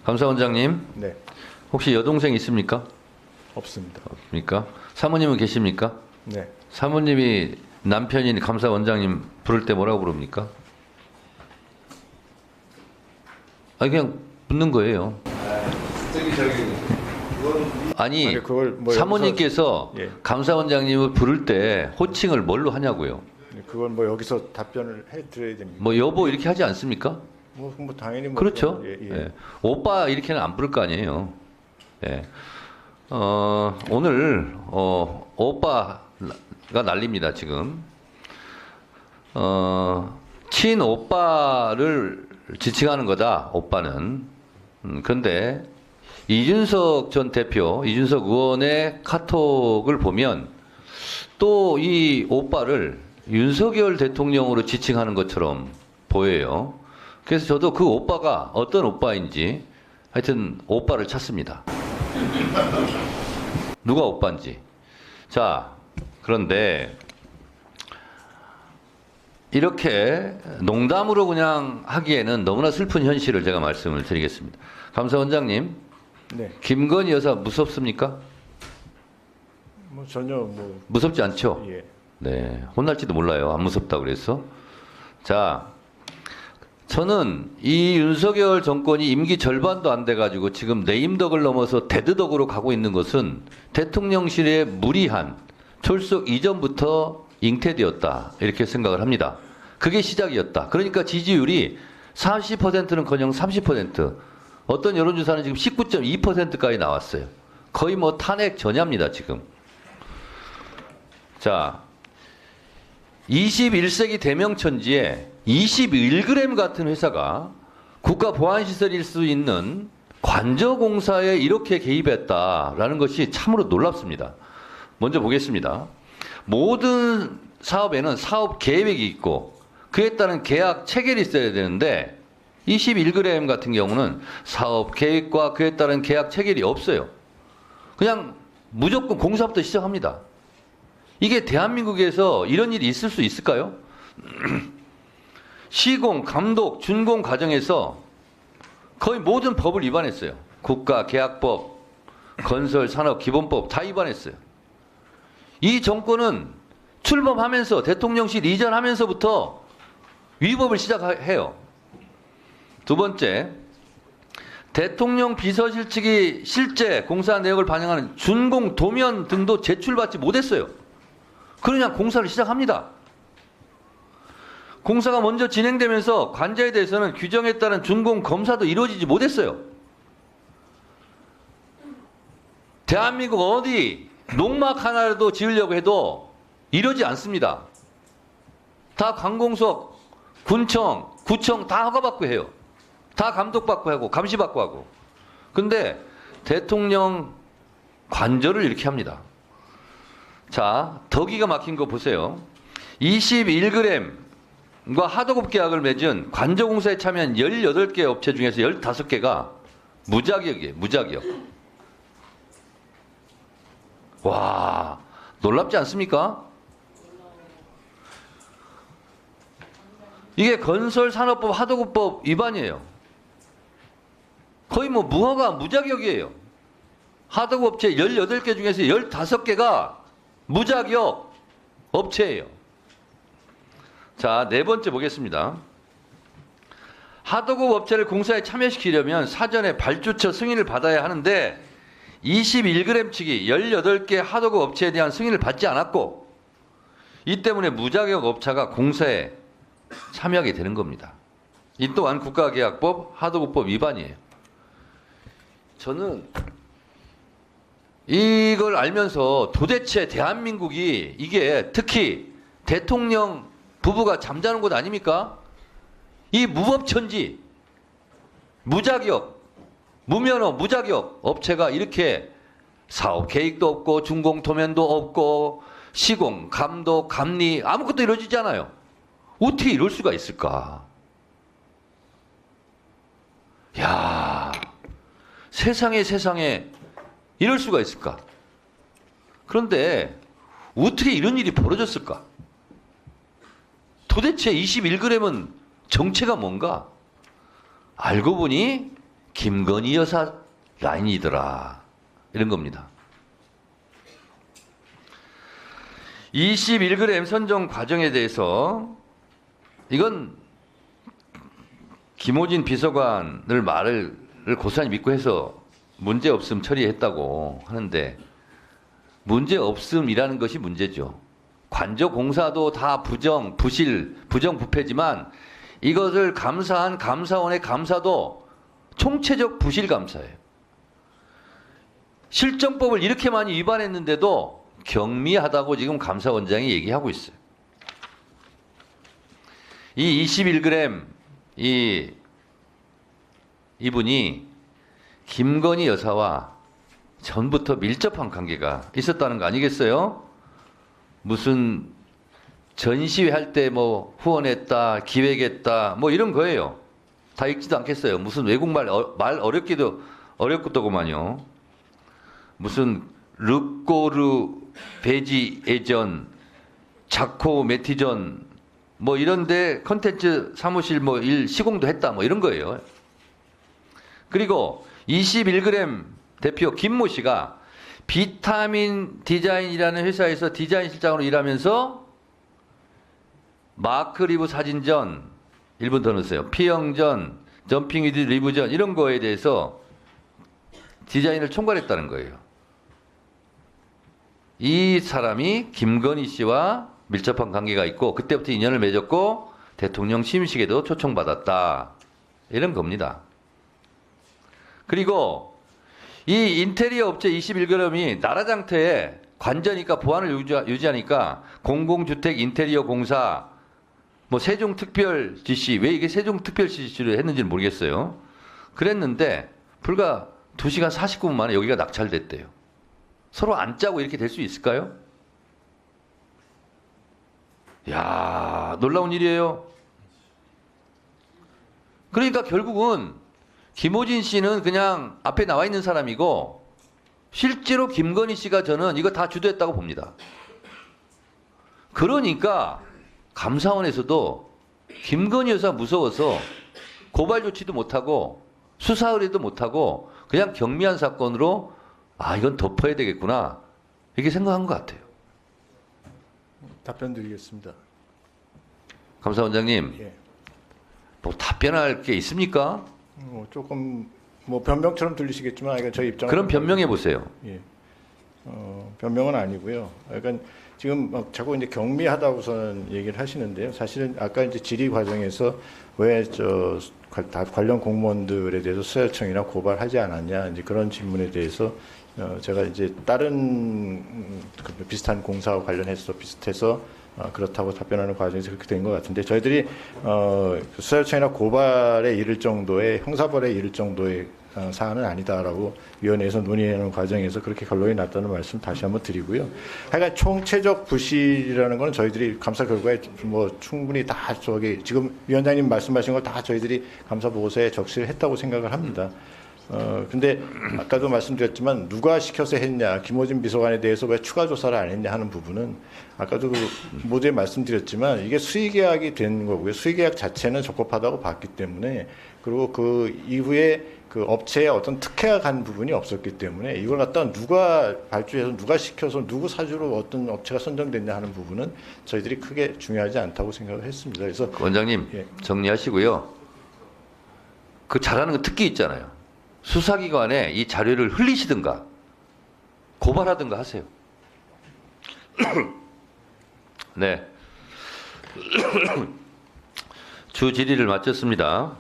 감사원장님, 네, 혹시 여동생 있습니까? 없습니다. 없습니까? 사모님은 계십니까? 네, 사모님이 남편인 감사원장님 부를 때 뭐라고 부릅니까? 아니 그냥 묻는 거예요. 아니 그걸 뭐 사모님께서 여기서, 예. 감사원장님을 부를 때 호칭을 뭘로 하냐고요? 그걸 뭐 여기서 답변을 해드려야 됩니다. 뭐 여보 이렇게 하지 않습니까? 뭐 당연히 뭐 그렇죠. 예, 예. 예. 오빠 이렇게는 안 부를 거 아니에요. 예. 오늘 오빠가 난립니다 지금. 친오빠를 지칭하는 거다. 오빠는. 그런데 이준석 전 대표, 이준석 의원의 카톡을 보면 또 이 오빠를 윤석열 대통령으로 지칭하는 것처럼 보여요. 그래서 저도 그 오빠가 어떤 오빠인지 하여튼 오빠를 찾습니다. 누가 오빠인지. 자, 그런데 이렇게 농담으로 그냥 하기에는 너무나 슬픈 현실을 제가 말씀을 드리겠습니다. 감사원장님, 네, 김건희 여사 무섭습니까? 뭐 전혀 뭐 무섭지 않죠? 예, 네, 혼날지도 몰라요. 안 무섭다고 그래서. 자, 저는 이 윤석열 정권이 임기 절반도 안 돼가지고 지금 내임덕을 넘어서 대드덕으로 가고 있는 것은 대통령실의 무리한 출석 이전부터 잉태되었다. 이렇게 생각을 합니다. 그게 시작이었다. 그러니까 지지율이 40%는커녕 30%, 어떤 여론조사는 지금 19.2%까지 나왔어요. 거의 뭐 탄핵 전야입니다, 지금. 자, 21세기 대명천지에 21g 같은 회사가 국가보안시설일 수 있는 관저공사에 이렇게 개입했다라는 것이 참으로 놀랍습니다. 먼저 보겠습니다. 모든 사업에는 사업 계획이 있고 그에 따른 계약 체결이 있어야 되는데 21g 같은 경우는 사업 계획과 그에 따른 계약 체결이 없어요. 그냥 무조건 공사부터 시작합니다. 이게 대한민국에서 이런 일이 있을 수 있을까요? 시공, 감독, 준공 과정에서 거의 모든 법을 위반했어요. 국가계약법, 건설산업기본법 다 위반했어요. 이 정권은 출범하면서 대통령실 이전하면서부터 위법을 시작해요. 두 번째, 대통령 비서실 측이 실제 공사 내역을 반영하는 준공 도면 등도 제출받지 못했어요. 그냥 공사를 시작합니다. 공사가 먼저 진행되면서 관자에 대해서는 규정에 따른 준공 검사도 이루어지지 못했어요. 대한민국 어디 농막 하나라도 지으려고 해도 이러지 않습니다. 다 관공서, 군청, 구청 다 허가받고 해요. 다 감독받고 하고 감시받고 하고. 근데 대통령 관저를 이렇게 합니다. 자, 더 기가 막힌 거 보세요. 21g과 하도급 계약을 맺은 관저공사에 참여한 18개 업체 중에서 15개가 무자격이에요. 무자격. 와, 놀랍지 않습니까? 이게 건설산업법 하도급법 위반이에요. 거의 뭐 무허가 무자격이에요. 하도급 업체 18개 중에서 15개가 무자격 업체예요. 자, 네 번째 보겠습니다. 하도급 업체를 공사에 참여시키려면 사전에 발주처 승인을 받아야 하는데 21g 측이 18개 하도급 업체에 대한 승인을 받지 않았고 이 때문에 무자격 업체가 공사에 참여하게 되는 겁니다. 이 또한 국가계약법 하도급법 위반이에요. 저는 이걸 알면서 도대체 대한민국이 이게 특히 대통령 부부가 잠자는 곳 아닙니까? 이 무법천지, 무자격, 무면허, 무자격 업체가 이렇게 사업 계획도 없고 준공 도면도 없고 시공, 감독, 감리 아무것도 이루어지지 않아요. 어떻게 이럴 수가 있을까? 야, 세상에 이럴 수가 있을까? 그런데 어떻게 이런 일이 벌어졌을까? 도대체 21g은 정체가 뭔가? 알고 보니 김건희 여사 라인이더라. 이런 겁니다. 21g 선정 과정에 대해서 이건 김호진 비서관을 말을 고스란히 믿고 해서 문제 없음 처리했다고 하는데 문제 없음이라는 것이 문제죠. 관저 공사도 다 부실, 부정부패지만 이것을 감사한 감사원의 감사도 총체적 부실 감사예요. 실정법을 이렇게 많이 위반했는데도 경미하다고 지금 감사원장이 얘기하고 있어요. 이 21g 이분이 김건희 여사와 전부터 밀접한 관계가 있었다는 거 아니겠어요? 무슨 전시회 할 때 뭐 후원했다, 기획했다, 뭐 이런 거예요. 다 읽지도 않겠어요. 무슨 외국말 말 어렵고더구만요. 무슨 르꼬르 베지 예전, 자코 메티전 뭐 이런데 컨텐츠 사무실 뭐 일 시공도 했다 뭐 이런 거예요. 그리고 21g 대표 김모 씨가 비타민 디자인이라는 회사에서 디자인 실장으로 일하면서 마크 리브 사진전 1분 더 넣으세요. 피영전, 점핑 위드 리브전 이런 거에 대해서 디자인을 총괄했다는 거예요. 이 사람이 김건희 씨와 밀접한 관계가 있고 그때부터 인연을 맺었고 대통령 취임식에도 초청받았다. 이런 겁니다. 그리고 이 인테리어 업체 21g이 나라장터에 관저니까 보안을 유지하니까 공공주택 인테리어 공사 뭐 세종특별지시 왜 이게 세종특별지시를 했는지는 모르겠어요. 그랬는데 불과 2시간 49분 만에 여기가 낙찰됐대요. 서로 안 짜고 이렇게 될 수 있을까요? 이야, 놀라운 일이에요. 그러니까 결국은 김호진 씨는 그냥 앞에 나와 있는 사람이고 실제로 김건희 씨가 저는 이거 다 주도했다고 봅니다. 그러니까 감사원에서도 김건희 여사 무서워서 고발 조치도 못하고 수사 의뢰도 못하고 그냥 경미한 사건으로 아 이건 덮어야 되겠구나 이렇게 생각한 것 같아요. 답변 드리겠습니다. 감사원장님 예. 뭐 답변할 게 있습니까? 조금 뭐 변명처럼 들리시겠지만 이건 저희 입장은 그럼 변명해 보세요. 예. 변명은 아니고요. 약간 지금 막 자꾸 이제 경미하다고서는 얘기를 하시는데요. 사실은 아까 이제 질의 과정에서 왜 관련 공무원들에 대해서 수사요청이나 고발하지 않았냐 이제 그런 질문에 대해서 제가 이제 다른 비슷한 공사와 관련해서 비슷해서 그렇다고 답변하는 과정에서 그렇게 된 것 같은데 저희들이 수사요청이나 고발에 이를 정도의 형사벌에 이를 정도의 사안은 아니다라고 위원회에서 논의하는 과정에서 그렇게 결론이 났다는 말씀 다시 한번 드리고요. 하여간 총체적 부실이라는 건 저희들이 감사 결과에 뭐 충분히 다 저기 지금 위원장님 말씀하신 걸 다 저희들이 감사 보고서에 적시를 했다고 생각을 합니다. 근데 아까도 말씀드렸지만 누가 시켜서 했냐, 김호진 비서관에 대해서 왜 추가 조사를 안 했냐 하는 부분은 아까도 모두에 말씀드렸지만 이게 수의계약이 된 거고요. 수의계약 자체는 적법하다고 봤기 때문에 그리고 그 이후에 그 업체에 어떤 특혜가 간 부분이 없었기 때문에 이걸 갖다 누가 발주해서 누가 시켜서 누구 사주로 어떤 업체가 선정됐냐 하는 부분은 저희들이 크게 중요하지 않다고 생각을 했습니다. 그래서 원장님 예. 정리하시고요. 그 잘하는 거 특기 있잖아요. 수사기관에 이 자료를 흘리시든가 고발하든가 하세요. 네. 주 질의를 마쳤습니다.